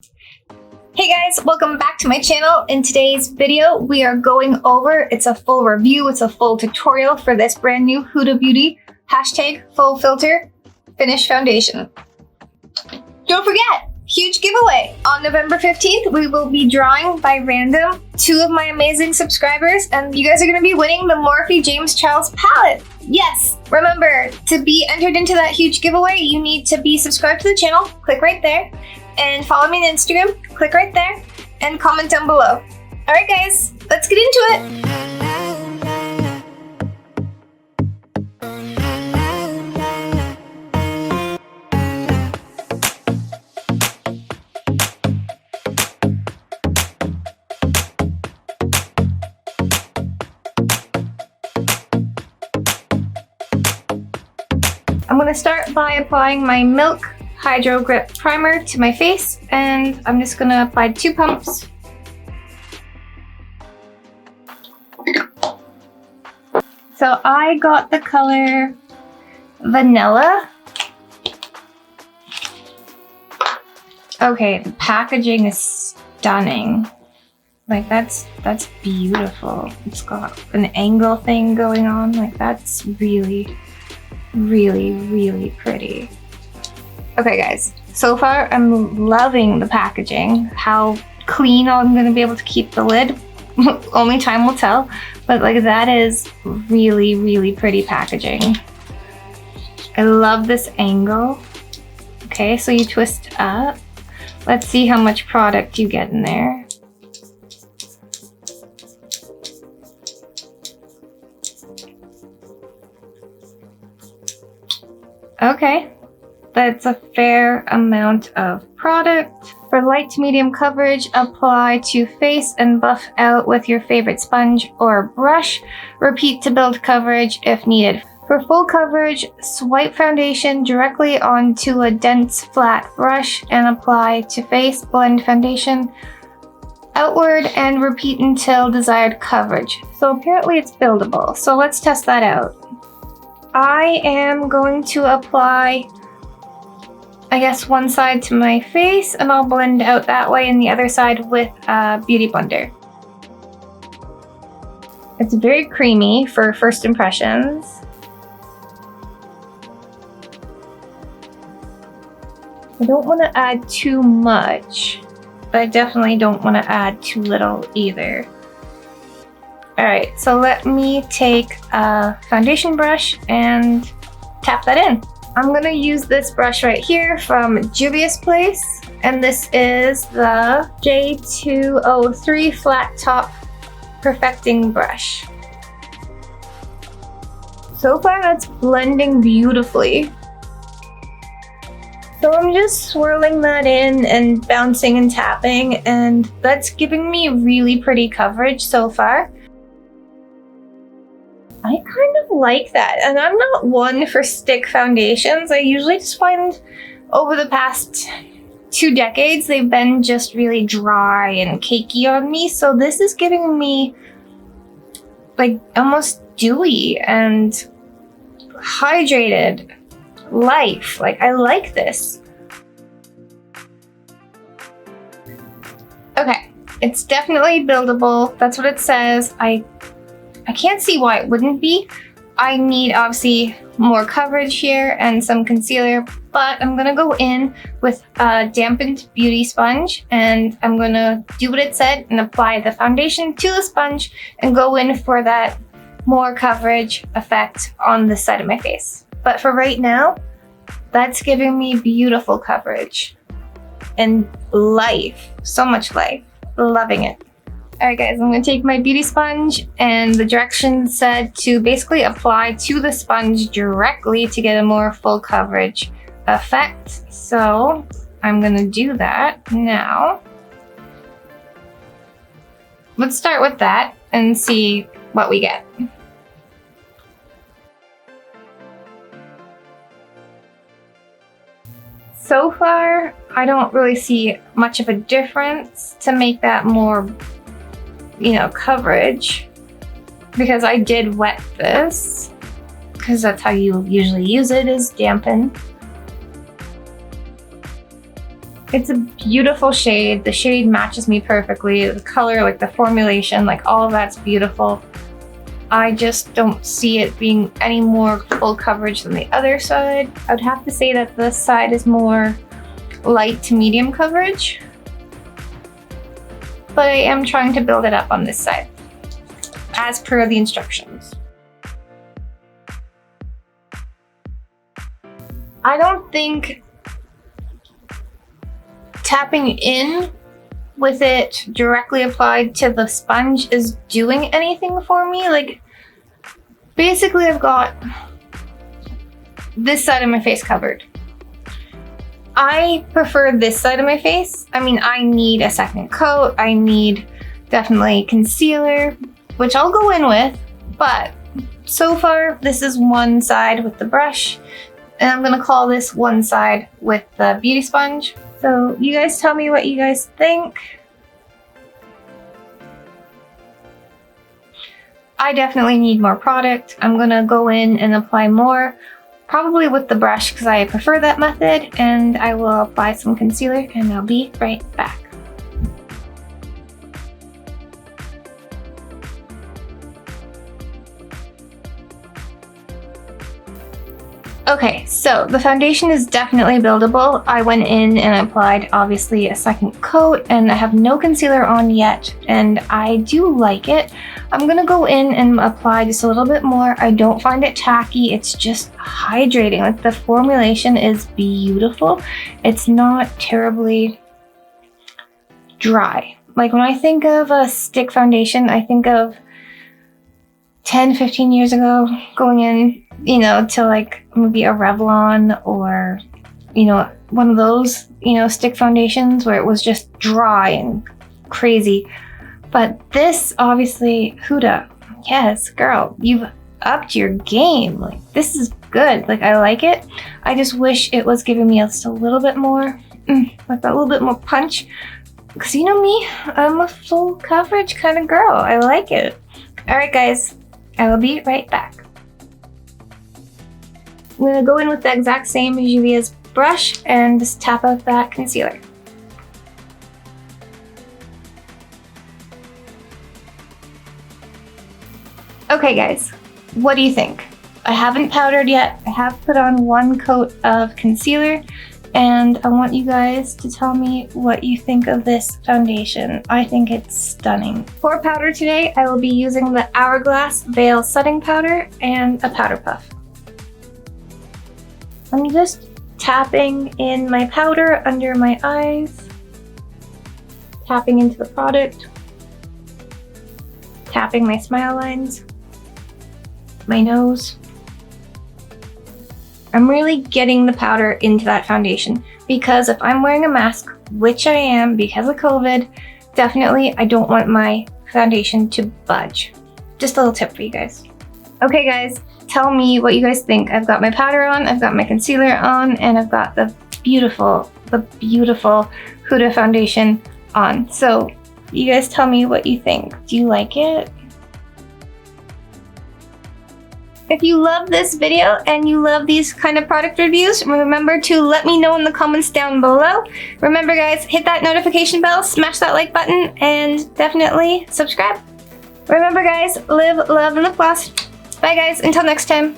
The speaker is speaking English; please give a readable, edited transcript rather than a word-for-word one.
Hey guys, welcome back to my channel. In today's video, we are going over, it's a full review, it's a full tutorial for this brand new Huda Beauty #Faux Filter Finish Foundation. Don't forget, huge giveaway. On November 15th, we will be drawing by random 2 of my amazing subscribers, and you guys are gonna be winning the Morphe James Charles palette. Yes, remember, to be entered into that huge giveaway, you need to be subscribed to the channel. Click right there. And follow me on Instagram, click right there, and comment down below. All right guys, let's get into it. I'm gonna start by applying my Milk Hydro Grip Primer to my face, and I'm just gonna apply 2 pumps. So I got the color Vanilla. Okay, the packaging is stunning. Like that's beautiful. It's got an angle thing going on. Like that's really, really, really pretty. Okay guys, so far I'm loving the packaging, how clean I'm gonna be able to keep the lid. Only time will tell, but like that is really, really pretty packaging. I love this angle. Okay, so you twist up. Let's see how much product you get in there. Okay. That's a fair amount of product. For light to medium coverage, apply to face and buff out with your favorite sponge or brush. Repeat to build coverage if needed. For full coverage, swipe foundation directly onto a dense flat brush and apply to face. Blend foundation outward and repeat until desired coverage. So apparently it's buildable. So let's test that out. I am going to apply, I guess, one side to my face, and I'll blend out that way, and the other side with a beauty blender. It's very creamy for first impressions. I don't want to add too much, but I definitely don't want to add too little either. Alright, so let me take a foundation brush and tap that in. I'm gonna use this brush right here from Juvia's Place, and this is the J203 Flat Top Perfecting Brush. So far that's blending beautifully. So I'm just swirling that in and bouncing and tapping, and that's giving me really pretty coverage so far. I kind of like that, and I'm not one for stick foundations. I usually just find over the past 2 decades they've been just really dry and cakey on me, so this is giving me like almost dewy and hydrated life. Like I like this. Okay, it's definitely buildable. That's what it says. I can't see why it wouldn't be. I need obviously more coverage here and some concealer, but I'm gonna go in with a dampened beauty sponge, and I'm gonna do what it said and apply the foundation to the sponge and go in for that more coverage effect on this side of my face. But for right now, that's giving me beautiful coverage and life, so much life, loving it. Alright guys, I'm going to take my beauty sponge, and the directions said to basically apply to the sponge directly to get a more full coverage effect. So I'm going to do that now. Let's start with that and see what we get. So far, I don't really see much of a difference to make that more, you know, coverage, because I did wet this, because that's how you usually use it, is dampen. It's a beautiful shade. The shade matches me perfectly. The color, like the formulation, like all of that's beautiful. I just don't see it being any more full coverage than the other side. I would have to say that this side is more light to medium coverage, but I am trying to build it up on this side as per the instructions. I don't think tapping in with it directly applied to the sponge is doing anything for me. Like, basically I've got this side of my face covered. I prefer this side of my face. I mean, I need a second coat. I need definitely concealer, which I'll go in with, but so far this is one side with the brush, and I'm gonna call this one side with the beauty sponge. So you guys tell me what you guys think. I definitely need more product. I'm gonna go in and apply more, probably with the brush because I prefer that method, and I will apply some concealer and I'll be right back. Okay, so the foundation is definitely buildable. I went in and applied obviously a second coat, and I have no concealer on yet, and I do like it. I'm gonna go in and apply just a little bit more. I don't find it tacky, it's just hydrating. Like, the formulation is beautiful. It's not terribly dry. Like, when I think of a stick foundation, I think of 10, 15 years ago going in, you know, to like maybe a Revlon or, you know, one of those, you know, stick foundations where it was just dry and crazy. But this, obviously, Huda, yes, girl, you've upped your game. Like, this is good. Like, I like it. I just wish it was giving me just a little bit more, like a little bit more punch. Because you know me, I'm a full coverage kind of girl. I like it. All right, guys, I will be right back. I'm gonna go in with the exact same Juvia's brush and just tap out that concealer. Okay guys, what do you think? I haven't powdered yet. I have put on one coat of concealer, and I want you guys to tell me what you think of this foundation. I think it's stunning. For powder today, I will be using the Hourglass Veil Setting Powder and a powder puff. I'm just tapping in my powder under my eyes, tapping into the product, tapping my smile lines, my nose. I'm really getting the powder into that foundation because if I'm wearing a mask, which I am because of COVID, definitely I don't want my foundation to budge. Just a little tip for you guys. Okay guys, tell me what you guys think. I've got my powder on, I've got my concealer on, and I've got the beautiful Huda foundation on. So you guys tell me what you think. Do you like it? If you love this video and you love these kind of product reviews, remember to let me know in the comments down below. Remember guys, hit that notification bell, smash that like button, and definitely subscribe. Remember guys, live, love, and lip gloss. Bye guys, until next time.